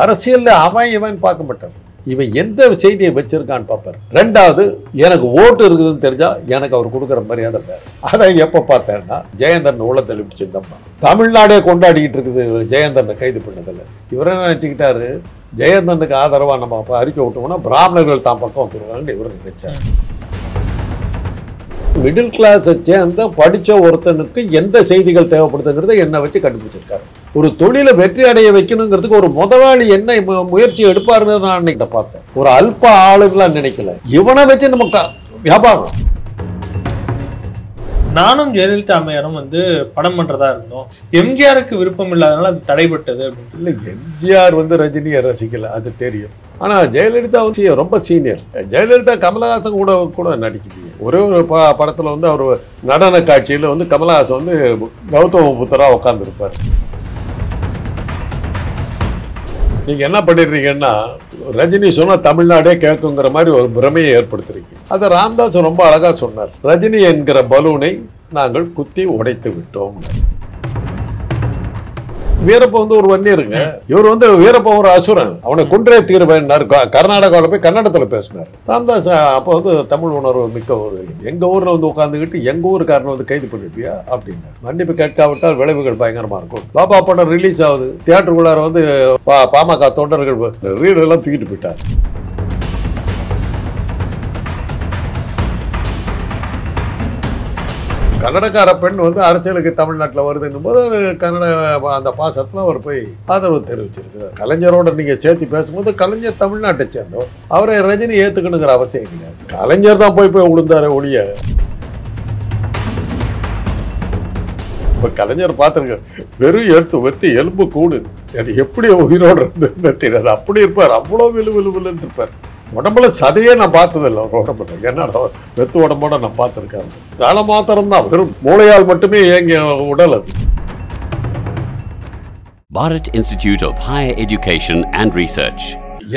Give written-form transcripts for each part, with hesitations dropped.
அரசியல்ல அவன் இவன் பார்க்க மாட்டான். இவன் எந்த செய்தியை வச்சிருக்கான்னு பார்ப்பார். ரெண்டாவது, எனக்கு ஓட்டு இருக்குதுன்னு தெரிஞ்சா எனக்கு அவர் கொடுக்குற மரியாதை வேற. அதை எப்போ பார்த்தேன்னா, ஜெயந்தன் உள்ள தெளிப்பிச்சிருந்தம்மா தமிழ்நாடே கொண்டாடிக்கிட்டு இருக்குது ஜெயந்தனை கைது பண்ணதில்ல. இவர் என்ன நினச்சிக்கிட்டாரு, ஜெயந்தனுக்கு ஆதரவாக நம்ம அப்போ அறிக்கை விட்டோம்னா பிராமணர்கள் தான் பக்கம் வந்துருவாங்கன்னு இவர் நினைச்சார். மிடில் கிளாஸை சேர்ந்த படித்த ஒருத்தனுக்கு எந்த செய்திகள் தேவைப்படுதுங்கிறத என்னை வச்சு கண்டுபிடிச்சிருக்காரு. ஒரு தொழிலை வெற்றி அடைய வைக்கணுங்கிறதுக்கு ஒரு முதலாளி என்ன முயற்சி எடுப்பாருன்னு நான் அன்னைக்கு பார்த்தேன். ஒரு அல்ப ஆளுங்களா நினைக்கல, இவனை வச்சு நமக்கு வியாபாரம். நானும் ஜெயலலிதா அம்மையாரும் படம் பண்றதா இருந்தோம். எம்ஜிஆருக்கு விருப்பம் இல்லாதனால அது தடைபட்டது அப்படின்னு. இல்லை, எம்ஜிஆர் ரஜினியை ரசிக்கல, அது தெரியும். ஆனா ஜெயலலிதா ரொம்ப சீனியர். ஜெயலலிதா கமலஹாசன் கூட நடிக்கலையே. ஒரே ஒரு படத்துல அவர் நடன காட்சியில கமலஹாசன் கௌதம புத்தரா உட்கார்ந்துருப்பார். நீங்க என்ன பண்ணிடுறீங்கன்னா, ரஜினி சொன்னா தமிழ்நாடே கேட்குங்கிற மாதிரி ஒரு பிரமையை ஏற்படுத்துறீங்க. அதை ராமதாஸ் ரொம்ப அழகா சொன்னார். ரஜினி என்கிற பலூனை நாங்கள் குத்தி உடைத்து விட்டோம். வீரப்ப ஒரு வன்னியருங்க. இவர் வீரப்ப ஒரு அசுரன், அவனை கொன்றே தீர்வேன்னார். கர்நாடகாவில் போய் கன்னடத்தில் பேசினார். ராமதாஸ் அப்போ தமிழ் உணர்வு மிக்க ஒரு, எங்க ஊர்ல உட்காந்துக்கிட்டு எங்க ஊருக்காரனை கைது பண்ணிருப்பியா அப்படின்னு மன்னிப்பு கேட்காவிட்டால் விளைவுகள் பயங்கரமா இருக்கும். பாபா படம் ரிலீஸ் ஆகுது, தியேட்டருக்குள்ளார பாமக தொண்டர்கள் ரீடு எல்லாம் தூக்கிட்டு போயிட்டார். கன்னடக்கார பெண் அரசியலுக்கு தமிழ்நாட்டில் வருதுன்னும் போது கன்னட அந்த பாசத்தில் அவர் போய் ஆதரவு தெரிவிச்சிருக்கிறார். கலைஞரோட நீங்கள் சேர்த்து பேசும்போது கலைஞர் தமிழ்நாட்டை சேர்ந்தோம், அவரை ரஜினி ஏற்றுக்கணுங்கிற அவசியம் கிடையாது. கலைஞர் தான் போய் விழுந்தாரு ஒழிய. இப்போ கலைஞர் பார்த்துருக்க, வெறும் வெற்றி எலும்பு கூடு, அது எப்படி உயிரோடு இருந்து தெரியாது, அப்படி இருப்பார். அவ்வளோ விழுன்னு இருப்பார். உடம்புல சதையே நான் பார்த்ததில்லை அவர் உடம்புல. ஏன்னா வெத்து உடம்போட நான் பார்த்துருக்கேன். தலை மாத்திரம்தான், வெறும் மூளையால் மட்டுமே இயங்கிய உடல் அது. Bharat Institute of Higher Education and Research.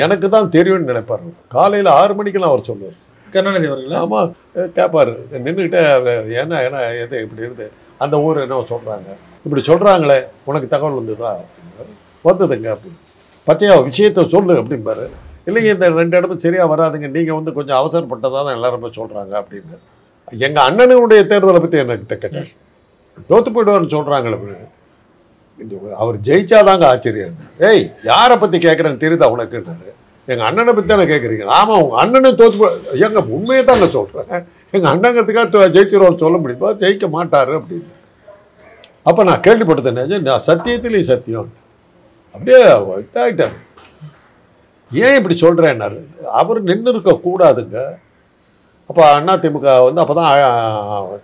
எனக்கு தான் தெரியும்னு நினைப்பாரு. காலையில் 6 மணிக்கெல்லாம் அவர் சொல்லுவார். கருணாநிதி அவர்கள் ஆமாம் கேட்பாரு, நின்றுக்கிட்டே ஏன்னா எது இப்படி இருந்து அந்த ஊர் என்ன சொல்கிறாங்க, இப்படி சொல்கிறாங்களே, உனக்கு தகவல் வந்ததா அப்படின்னாரு. வந்ததுங்க அப்படின்னு. பச்சையா விஷயத்தை சொல்லு அப்படிம்பாரு. இல்லைங்க, இந்த 2 இடமும் சரியாக வராதுங்க, நீங்கள் கொஞ்சம் அவசரப்பட்டதாக தான் எல்லாருமே சொல்கிறாங்க அப்படின்னு. எங்கள் அண்ணனுடைய தேர்தலை பற்றி என்கிட்ட கேட்டார். தோற்று போய்டுவார்னு சொல்கிறாங்களே அப்படின்னு. அவர் ஜெயிச்சாதாங்க ஆச்சரியம். ஏய், யாரை பற்றி கேட்குறேன்னு தெரியுது அவனுக்குன்னாரு. எங்கள் அண்ணனை பற்றி தானே கேட்குறீங்க. ஆமாம், உங்கள் அண்ணனை தோற்று போய் எங்கள் உண்மையை தாங்க சொல்கிறேன். எங்கள் அண்ணங்கிறதுக்காக ஜெயிச்சிருவார் சொல்ல முடியுமா? ஜெயிக்க மாட்டார் அப்படின்னு. அப்போ நான் கேள்விப்பட்டது, நான் சத்தியத்திலேயும் சத்தியம் அப்படியே இதாகிட்டார். ஏன் இப்படி சொல்கிறேன்னாரு. அவர் நின்று இருக்கக்கூடாதுங்க. அப்போ அதிமுக அப்போ தான்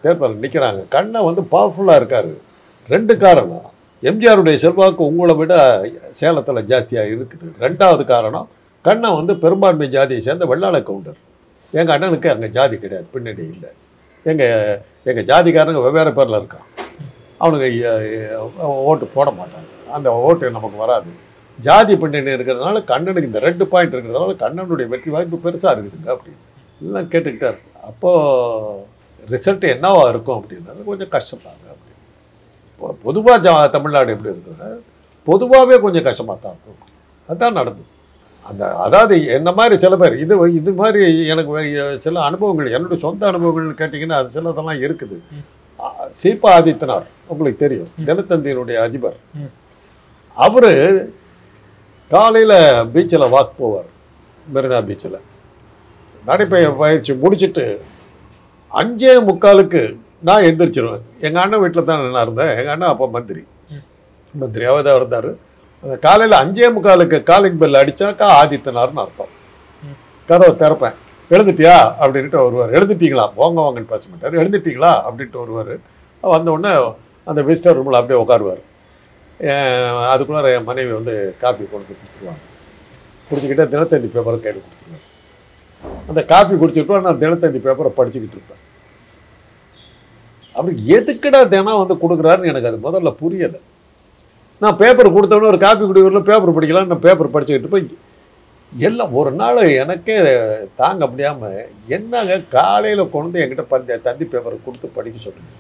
தேர்தல் நிற்கிறாங்க. கண்ணை பவர்ஃபுல்லாக இருக்கார். 2 காரணம். எம்ஜிஆருடைய செல்வாக்கு உங்களை விட சேலத்தில் ஜாஸ்தியாக இருக்குது. 2வது காரணம், கண்ணை பெரும்பான்மை ஜாதியை சேர்ந்த வெள்ளாள கவுண்டர். எங்கள் அண்ணனுக்கு அங்கே ஜாதி கிடையாது, பின்னணி இல்லை. எங்கள் ஜாதிக்காரங்க வெவ்வேறு பேரில் இருக்கான். அவனுங்க ஓட்டு போட மாட்டாங்க, அந்த ஓட்டு நமக்கு வராது. ஜாதி பின்னணி இருக்கிறதுனால கண்ணனுக்கு இந்த 2 பாயிண்ட் இருக்கிறதுனால கண்ணனுடைய வெற்றி வாய்ப்பு பெருசாக இருக்குதுங்க அப்படின்னு எல்லாம் கேட்டுக்கிட்டார். அப்போது ரிசல்ட் என்னவா இருக்கும் அப்படின்னா கொஞ்சம் கஷ்டம்தாங்க அப்படின்னு. இப்போ பொதுவாக தமிழ்நாடு எப்படி இருக்குதுன்னா பொதுவாகவே கொஞ்சம் கஷ்டமாக தான் இருக்கும். அதுதான் நடந்தது. அதாவது என்ன மாதிரி சில பேர் இது மாதிரி எனக்கு சில அனுபவங்கள், என்னுடைய சொந்த அனுபவங்கள்னு கேட்டிங்கன்னா அது சிலதெல்லாம் இருக்குது. சீபா ஆதித்தனார் உங்களுக்கு தெரியும், தினத்தந்தியினுடைய அதிபர். அவர் காலையில் பீச்சில் வாக் போவார், மெரினா பீச்சில் நடைப்பயிற்சி முடிச்சுட்டு 5:45 நான் எந்திரிச்சிருவேன். எங்கள் அண்ணன் வீட்டில் தான் நான் இருந்தேன். எங்கள் அண்ணன் அப்போ மந்திரியாகவே தான் இருந்தார். அந்த காலையில் 5:45 காலிங் பெல் அடித்தாக்கா ஆதித்தனார்னு அர்த்தம். கதவை திறப்பேன். எழுந்துட்டியா அப்படின்ட்டு வருவார். எழுந்துட்டீங்களா? வாங்கன்னு பேச மாட்டார். எழுந்துட்டீங்களா அப்படின்ட்டு வருவார். வந்தவுடனே அந்த விசிட்டர் ரூமில் அப்படியே உட்காருவார். அதுக்குள்ளார என் மனைவி காஃபி கொண்டு கொடுத்துருவாங்க. குடிச்சிக்கிட்டே தினத்தந்தி பேப்பரை கையில் கொடுத்துருவாங்க. அந்த காஃபி குடிச்சிட்டு நான் தினத்தந்தி பேப்பரை படிச்சுக்கிட்டு இருப்பேன். அப்படி எதுக்குடா தினம் கொடுக்குறாருன்னு எனக்கு அது முதல்ல புரியலை. நான் பேப்பர் கொடுத்தோன்னே ஒரு காஃபி குடிக்கிறதுல பேப்பர் படிக்கலாம், நான் பேப்பர் படிச்சுக்கிட்டு போய் எல்லாம் ஒரு நாள் எனக்கே தாங்க முடியாமல், என்னங்க காலையில் கொண்டு என்கிட்ட தந்தி பேப்பரை கொடுத்து படிக்க சொல்லுங்க.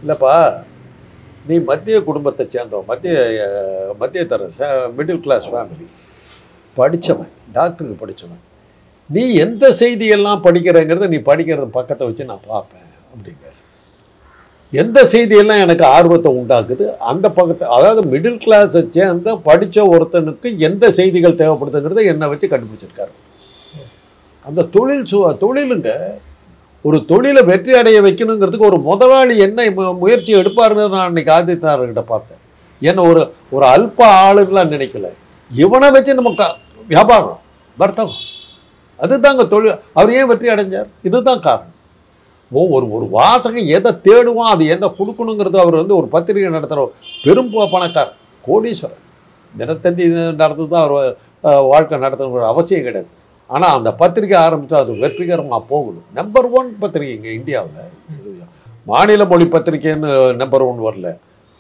இல்லைப்பா, நீ மத்திய குடும்பத்தை சேர்ந்தவன், மத்திய தர மிடில் கிளாஸ் ஃபேமிலி, படித்தவன், டாக்டருக்கு படித்தவன், நீ எந்த செய்தியெல்லாம் படிக்கிறங்கிறத நீ படிக்கிறத பக்கத்தை வச்சு நான் பார்ப்பேன் அப்படிங்கிறார். எந்த செய்தியெல்லாம் எனக்கு ஆர்வத்தை உண்டாக்குது அந்த பக்கத்தை, அதாவது மிடில் கிளாஸை சேர்ந்த படித்த ஒருத்தனுக்கு எந்த செய்திகள் தேவைப்படுதுங்கிறத என்னை வச்சு கண்டுபிடிச்சிருக்காரு. அந்த தொழிலுங்க, ஒரு தொழிலை வெற்றி அடைய வைக்கணுங்கிறதுக்கு ஒரு முதலாளி என்ன முயற்சி எடுப்பாருன்னு நான் அன்னைக்கு ஆதித்யநாதர்கிட்ட பார்த்தேன். என்ன ஒரு அல்ப ஆளுங்களாம் நினைக்கல, இவனை வச்சு நம்ம வியாபாரம் வர்த்தகம், அதுதாங்க தொழில். அவர் ஏன் வெற்றி அடைஞ்சார்? இதுதான் காரணம். ஒரு வாசகம் எதை தேடுவோம், அது எதை கொடுக்கணுங்கிறது. அவர் ஒரு பத்திரிகை நடத்துகிற பெரும் பணக்காரர், கோடீஸ்வரர். தினத்தந்தி நடந்து தான் அவர் வாழ்க்கை நடத்தணுங்கிற அவசியம் கிடையாது. ஆனால் அந்த பத்திரிகை ஆரம்பித்தா அது வெற்றிகரமாக போகணும். நம்பர் 1 பத்திரிகை இங்கே இந்தியாவில், மாநில மொழி பத்திரிகைன்னு நம்பர் 1 வரல,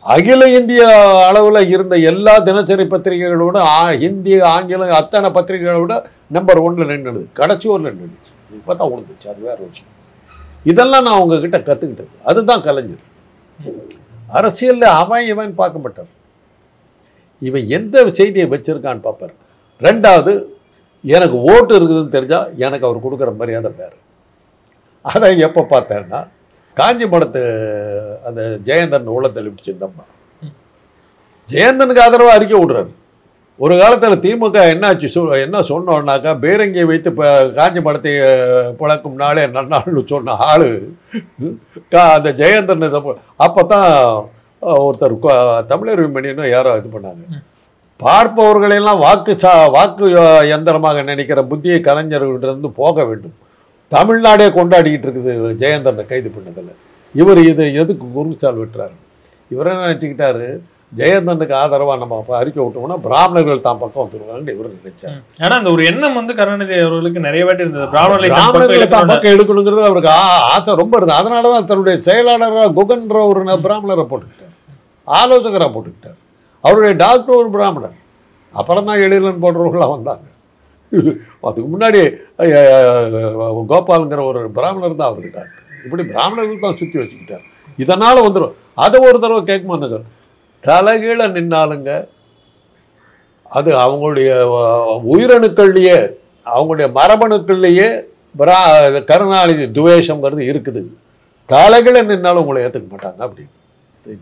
அகில இந்திய அளவில் இருந்த எல்லா தினசரி பத்திரிகைகளோட ஹிந்தி ஆங்கிலம் அத்தனை பத்திரிகைகளோட நம்பர் 1ல் நின்றுடுது. கடைசி ஊரில் நின்றுச்சு. இப்போ தான் உழுந்துச்சு, அது வேறு விஷயம். இதெல்லாம் நான் உங்ககிட்ட கற்றுக்கிட்டது. அதுதான் கலைஞர். அரசியலில் அவன் இவன் பார்க்க மாட்டார், இவன் எந்த செய்தியை வச்சிருக்கான்னு பார்ப்பார். 2வது, எனக்கு ஓட்டு இருக்குதுன்னு தெரிஞ்சால் எனக்கு அவர் கொடுக்குற மரியாதை வேறு. அதை எப்போ பார்த்தேன்னா, காஞ்சிபுரத்து அந்த ஜெயந்தன் உள்ளத்தில் இப்படிச்சிருந்தம்மா, ஜெயந்தனுக்கு ஆதரவாக அறிக்கை விடுறாரு. ஒரு காலத்தில் திமுக என்னாச்சு என்ன சொன்னோன்னாக்கா, பீரங்கியை வைத்து இப்போ காஞ்சிபுரத்தை பழக்கும் நாளே நன்னாள்னு சொன்ன ஆள் அந்த ஜெயந்தன். அப்போ தான் ஒருத்தர் தமிழர் விமணின்னு யாரோ இது பண்ணாங்க. பார்ப்பவர்களெல்லாம் வாக்கு யந்திரமாக நினைக்கிற புத்தியை கலைஞர்கிட்ட போக வேண்டும். தமிழ்நாடே கொண்டாடிக்கிட்டு இருக்குது ஜெயந்தனை கைது பண்ணதில்லை. இவர் இது எதுக்கு குருசால் விட்டுறாரு? இவர் என்ன நினச்சிக்கிட்டாரு, ஜெயந்தனுக்கு ஆதரவாக நம்ம அறிக்கை விட்டோம்னா பிராமணர்கள் தான் பக்கம் வந்துருவாங்கன்னு இவர் நினைச்சார். ஆனால் அந்த ஒரு எண்ணம் கருணாநிதி அவர்களுக்கு நிறைய வாட்டி இருந்தது, பிராமணர்களை தான் பக்கம் எடுக்கணுங்கிறது அவருக்கு ஆசை ரொம்ப இருக்குது. அதனால தான் தன்னுடைய செயலாளராக குகன்ற ஒரு பிராமணரை போட்டுக்கிட்டார், ஆலோசகராக போட்டுக்கிட்டார். அவருடைய டாக்டர் ஒரு பிராமணர். அப்புறம் தான் எழிலன் போன்றவர்களாக வந்தாங்க. அதுக்கு முன்னாடி கோபாலுங்கிற ஒரு பிராமணர் தான் அவருக்கு டாக்டர். இப்படி பிராமணர்கள் தான் சுற்றி வச்சுக்கிட்டார். இதனால் வந்துடும். அதை ஒரு தடவை கேட்குமாங்க, தலைகீழ நின்னாலுங்க அது அவங்களுடைய உயிரணுக்கள்லேயே, அவங்களுடைய மரபணுக்கள்லேயே கருணாநிதி துவேஷங்கிறது இருக்குது. தலைகீழ நின்னாலும் உங்களை ஏற்றுக்க மாட்டாங்க. அப்படி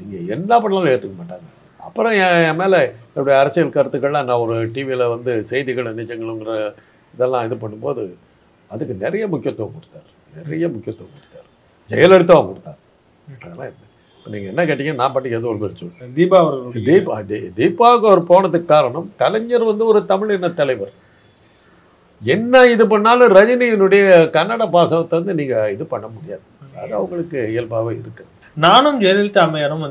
நீங்கள் என்ன பண்ணாலும் ஏற்றுக்க மாட்டாங்க. அப்புறம் என் மேலே என்னுடைய அரசியல் கருத்துக்கள்லாம் நான் ஒரு டிவியில் செய்திகள் நிஜங்களுங்கிற இதெல்லாம் இது பண்ணும்போது அதுக்கு நிறைய முக்கியத்துவம் கொடுத்தார். ஜெயலலிதாவும் கொடுத்தார். அதெல்லாம் இல்லை. இப்போ நீங்கள் என்ன கேட்டீங்க, நான் பாட்டுக்கு ஏதோ ஒரு பேர் சொல்லுவேன். தீபாவுக்கு அவர் போனதுக்கு காரணம், கலைஞர் ஒரு தமிழ் இன தலைவர். என்ன இது பண்ணாலும் ரஜினியினுடைய கன்னட பாசத்தை நீங்கள் இது பண்ண முடியாது. அது அவங்களுக்கு இயல்பாகவே இருக்குது. நானும் ஜெயலலிதா அம்மையாரும்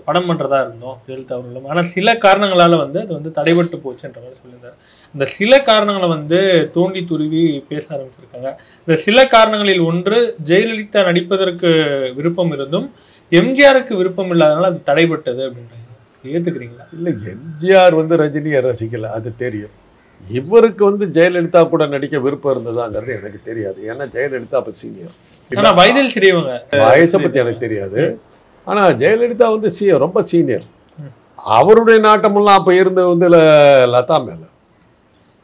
படம் பண்ணுறதா இருந்தோம், ஜெயலலிதா அவர்களும். ஆனால் சில காரணங்களால் அது தடைபட்டு போச்சுன்ற மாதிரி சொல்லியிருந்தார். இந்த சில காரணங்களை தோண்டி துருவி பேச ஆரம்பிச்சிருக்காங்க. இந்த சில காரணங்களில் ஒன்று, ஜெயலலிதா நடிப்பதற்கு விருப்பம் இருந்தும் எம்ஜிஆருக்கு விருப்பம் இல்லாதனால அது தடைபட்டது அப்படின்றாங்க. ஏற்றுக்கிறீங்களா? இல்லை, எம்ஜிஆர் ரஜினியை ரசிக்கல, அது தெரியும். இவருக்கு ஜெயலலிதா கூட நடிக்க விருப்பம் இருந்ததாங்கிறது எனக்கு தெரியாது. ஏன்னா ஜெயலலிதா அப்போ சீனியர், வயதில் சிறியவங்க, வயசை பற்றி எனக்கு தெரியாது. ஆனால் ஜெயலலிதா ரொம்ப சீனியர். அவருடைய நாட்டமெல்லாம் அப்போ இருந்து லதா மேலே,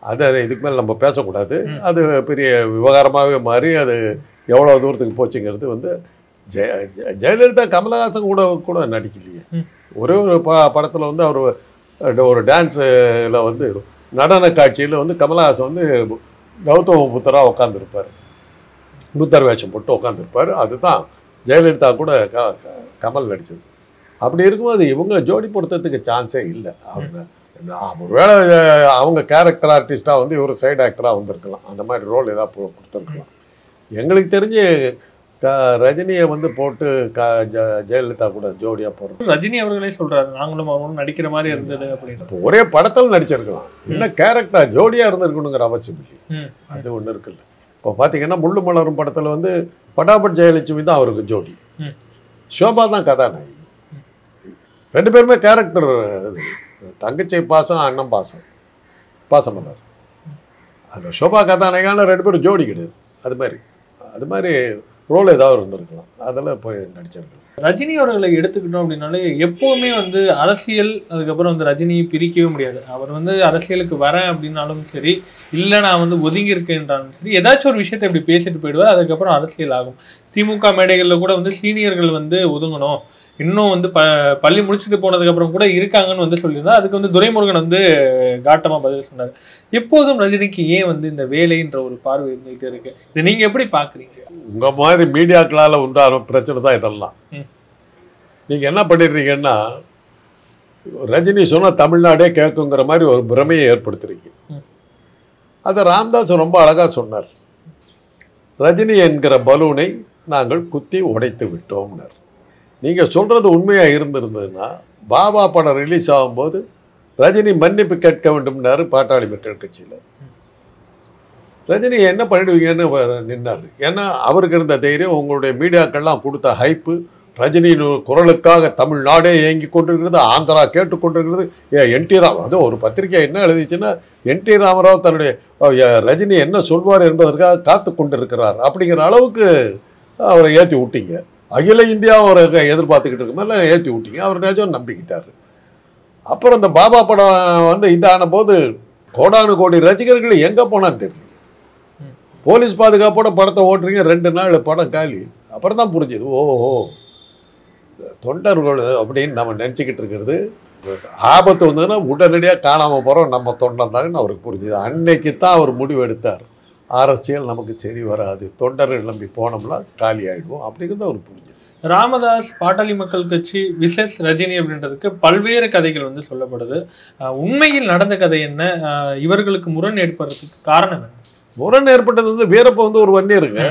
அது இதுக்கு மேலே நம்ம பேசக்கூடாது. அது பெரிய விவகாரமாகவே மாறி அது எவ்வளோ தூரத்துக்கு போச்சுங்கிறது ஜெயலலிதா கமலஹாசன் கூட நடிக்கலையே. ஒரே ஒரு படத்தில் அவர் ஒரு டான்ஸில் நடன காட்சியில் கமலஹாசன் கௌதம புத்தராக உட்காந்துருப்பார், புத்தர் வேஷம் போட்டு உட்காந்துருப்பார். அதுதான் ஜெயலலிதா கூட கமல் நடித்தது. அப்படி இருக்கும்போது இவங்க ஜோடி பொருத்தத்துக்கு சான்ஸே இல்லை. ஒருவேளை அவங்க கேரக்டர் ஆர்டிஸ்டாக இவர் சைடு ஆக்டராக வந்திருக்கலாம், அந்த மாதிரி ரோல் ஏதாவது கொடுத்துருக்கலாம். எங்களுக்கு தெரிஞ்சு ரஜினியை போட்டு ஜெயலலிதா கூட ஜோடியாக போடுறது. ரஜினி அவர்களே சொல்கிறாரு, நாங்களும் அவங்களும் நடிக்கிற மாதிரி இருந்தது அப்படின்னு. ஒரே படத்தில் நடிச்சிருக்கலாம், என்ன கேரக்டர் ஜோடியாக இருந்திருக்கணுங்கிற அவசியம் இல்லை. அது ஒன்று இருக்குல்ல. இப்போ பார்த்தீங்கன்னா முள்ளு மலரும் படத்தில் பட்டாபட் ஜெயலட்சுமி தான் அவருக்கு ஜோடி, ஷோபா தான் கதாநாயகி. 2 பேருமே கேரக்டர். தங்கச்சி பாசம், அண்ணன் பாசம் பண்ணார். அதில் ஷோபா கதாநாயகான 2 பேரும் ஜோடி கிடையாது. அது மாதிரி ரோல் ஏதாவது இருந்திருக்கலாம், அதில் போய் நடிச்சிருக்கலாம். ரஜினி அவர்களை எடுத்துக்கிட்டோம் அப்படின்னாலே எப்பவுமே வந்து அரசியல், அதுக்கப்புறம் வந்து ரஜினியை பிரிக்கவே முடியாது. அவர் வந்து அரசியலுக்கு வரேன் அப்படின்னாலும் சரி, இல்லை நான் வந்து ஒதுங்கி இருக்கேன்றாலும் சரி, ஏதாச்சும் ஒரு விஷயத்தை இப்படி பேசிட்டு போயிடுவார். அதுக்கப்புறம் அரசியல் ஆகும். திமுக மேடைகளில் கூட வந்து சீனியர்கள் வந்து ஒதுங்கணும், இன்னும் வந்து பள்ளி முடிச்சுட்டு போனதுக்கு அப்புறம் கூட இருக்காங்கன்னு வந்து சொல்லியிருந்தா, அதுக்கு வந்து துரைமுருகன் வந்து காட்டமா பதில் சொன்னார். எப்போதும் ரஜினிக்கு ஏன் வந்து இந்த வேலைன்ற ஒரு பார்வை இருந்துகிட்டே இருக்கு? இதை நீங்க எப்படி பாக்குறீங்க? உங்க மாதிரி மீடியாக்களால உண்டான பிரச்சனை தான் இதெல்லாம். நீங்க என்ன பண்ணிடுறீங்கன்னா, ரஜினி சொன்னா தமிழ்நாடே கேட்குங்கிற மாதிரி ஒரு பிரமையை ஏற்படுத்துறீங்க. அதை ராமதாஸ் ரொம்ப அழகா சொன்னார். ரஜினி என்கிற பலூனை நாங்கள் குத்தி உடைத்து விட்டோம்னார். நீங்கள் சொல்கிறது உண்மையாக இருந்திருந்ததுன்னா, பாபா படம் ரிலீஸ் ஆகும்போது ரஜினி மன்னிப்பு கேட்க வேண்டும்னாரு பாட்டாளி மக்கள் கட்சியில். ரஜினி என்ன பண்ணிடுவீங்கன்னு நின்னார். ஏன்னா அவருக்கு இருந்த தைரியம், உங்களுடைய மீடியாக்கள்லாம் கொடுத்த ஹைப்பு, ரஜினியின் குரலுக்காக தமிழ்நாடே இயங்கி கொண்டிருக்கிறது, ஆந்திரா கேட்டுக்கொண்டிருக்கிறது. என்டி ராம அதுவும் ஒரு பத்திரிகை என்ன எழுதிச்சுன்னா, என்டி ராமராவ் தன்னுடைய ரஜினி என்ன சொல்வார் என்பதற்காக காத்து கொண்டிருக்கிறார் அப்படிங்கிற அளவுக்கு அவரை ஏற்றி விட்டீங்க. அகில இந்தியாவை அவரை எதிர்பார்த்துக்கிட்டு இருக்க மாதிரிலாம் ஏற்றி விட்டீங்க. அவருக்காச்சும் நம்பிக்கிட்டார். அப்புறம் இந்த பாபா படம் வந்து இதான போது கோடானு கோடி ரசிகர்கள் எங்கே போனான்னு தெரியல. போலீஸ் பாதுகாப்போட படத்தை ஓட்டுறீங்க, 2 நாள் படம் காலி. அப்புறம் தான் புரிஞ்சுது, ஓஹோ தொண்டர்கள் அப்படின்னு நம்ம நினச்சிக்கிட்டு இருக்கிறது ஆபத்து வந்ததுன்னா உடனடியாக காணாமல் போகிறோம் நம்ம தொண்டன் தாங்கன்னு அவருக்கு புரிஞ்சுது. அன்னைக்கு தான் அவர் முடிவு எடுத்தார், அரசியல் நமக்கு சரி வராது, தொண்டர்கள் நம்பி போனோம்னா காலி ஆகிடுவோம் அப்படிங்கிறது அவர் புரிஞ்சுது. ராமதாஸ் பாட்டாளி மக்கள் கட்சி விசஸ் ரஜினி அப்படின்றதுக்கு பல்வேறு கதைகள் வந்து சொல்லப்படுது. உண்மையில் நடந்த கதை என்ன? இவர்களுக்கு முரண் ஏற்படுறதுக்கு காரணம் என்ன? முரண் ஏற்பட்டது வந்து வீரப்ப வந்து ஒரு வன்னியருங்க.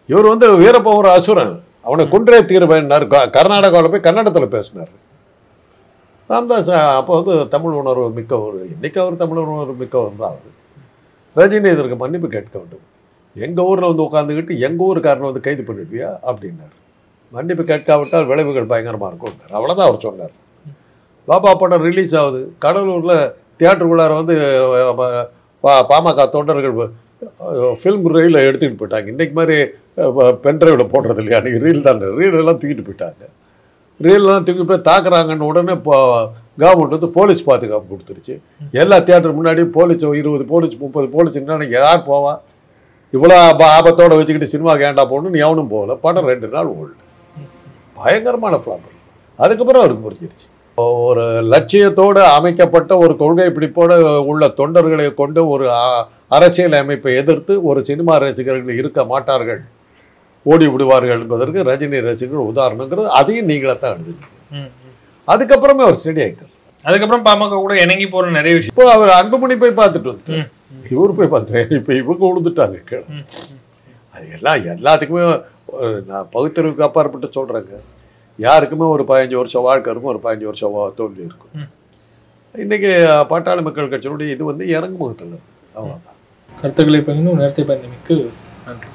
இவர் வந்து வீரப்ப ஒரு அசுரன், அவனை கொன்றே தீர்வேன்னார். கர்நாடகாவில் போய் கன்னடத்தில் பேசினார். ராமதாஸ் அப்போ வந்து தமிழ் உணர்வு மிக்கவர், இன்னைக்கு அவர் தமிழ் உணர்வு மிக்கவர் தான். அவர் ரஜினி இதற்கு மன்னிப்பு கேட்க வேண்டும், எங்கள் ஊரில் வந்து உட்காந்துக்கிட்டு எங்கள் ஊருக்காரனை வந்து கைது பண்ணிடுவியா அப்படின்னார். மன்னிப்பு கேட்காவிட்டால் விளைவுகள் பயங்கரமாக இருக்கும், அவ்வளோதான் அவர் சொன்னார். பாபா படம் ரிலீஸ் ஆகுது, கடலூரில் தியேட்டருக்குள்ளார வந்து பாமக தொண்டர்கள் ஃபில்ம் ரீலில் எடுத்துக்கிட்டு போயிட்டாங்க. இன்றைக்கு மாதிரி பென்ட்ரைவில் போடுறது இல்லையா, அன்றைக்கி ரீல் தான், ரீலெல்லாம் தூக்கிட்டு போயிட்டாங்க. ரீலெலாம் தூக்கி போய் தாக்குறாங்கன்னு உடனே இப்போ கவர்மெண்ட் வந்து போலீஸ் பாதுகாப்பு கொடுத்துருச்சு. எல்லா தியேட்டர் முன்னாடியும் போலீஸ் 20 போலீஸ் 30 போலீஸ் இருந்தால் யார் போவா? இவ்வளோ ஆபத்தோடு வச்சுக்கிட்டு சினிமாவுக்கு ஏண்டா போகணுன்னு எவனும் போகல. படம் 2 நாள் ஓல்டு, பயங்கரமான ஃப்ளாப். அதுக்கப்புறம் அவருக்கு புரிஞ்சிருச்சு, ஒரு லட்சியத்தோடு அமைக்கப்பட்ட ஒரு கொள்கை பிடிப்போடு உள்ள தொண்டர்களை கொண்டு ஒரு அரசியல் அமைப்பை எதிர்த்து ஒரு சினிமா ரசிகர்கள் இருக்க மாட்டார்கள், ஓடி விடுவார்கள் என்பதற்கு ரஜினி ரசிகர்கள் உதாரணங்கிறது அதையும் நீங்களே தான் எழுதுங்க. அதுக்கப்புறமே அவர் ஸ்டடி ஆகிட்டார். அதுக்கப்புறம் பாமக கூட இணங்கி போகிற நிறைய விஷயம். இப்போ அவர் அன்புமணி போய் பார்த்துட்டு வந்து, இவர் போய் பார்த்துட்டு, இப்போ இவங்க விழுந்துட்டாங்க கீழே. அது எல்லாத்துக்குமே நான் பகுத்தறிவுக்கு அப்பாற்பட்டு சொல்கிறேங்க. யாருக்குமே ஒரு 15 வருஷம் வாழ்க்கை இருக்கும், ஒரு 15 வருஷம் தோல்வி இருக்கும். இன்றைக்கி பாட்டாளி மக்கள் கட்சியினுடைய இது வந்து இறங்கு முகத்தில் அவ்வளோதான். கருத்துக்களை பகிர்ந்து நேரத்தை பயந்தமைக்கு நன்றி.